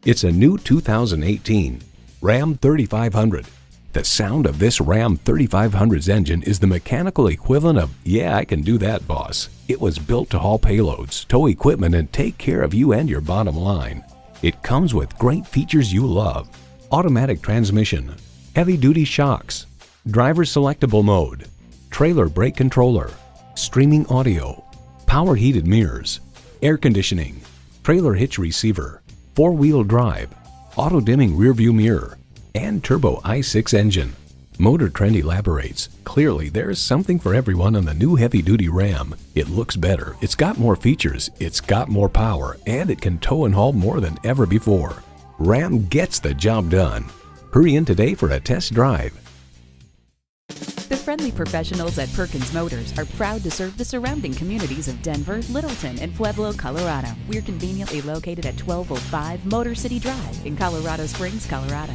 It's a new 2018 Ram 3500. The sound of this Ram 3500's engine is the mechanical equivalent of, "Yeah, I can do that, boss." It was built to haul payloads, tow equipment, and take care of you and your bottom line. It comes with great features you love: automatic transmission, heavy-duty shocks, driver selectable mode, trailer brake controller, streaming audio, power heated mirrors, air conditioning, trailer hitch receiver, four-wheel drive, auto-dimming rearview mirror, and turbo i6 engine. Motor Trend elaborates, "Clearly there's something for everyone on the new heavy-duty Ram. It looks better, it's got more features, it's got more power, and it can tow and haul more than ever before." Ram gets the job done. Hurry in today for a test drive. The friendly professionals at Perkins Motors are proud to serve the surrounding communities of Denver, Littleton, and Pueblo, Colorado. We're conveniently located at 1205 Motor City Drive in Colorado Springs, Colorado.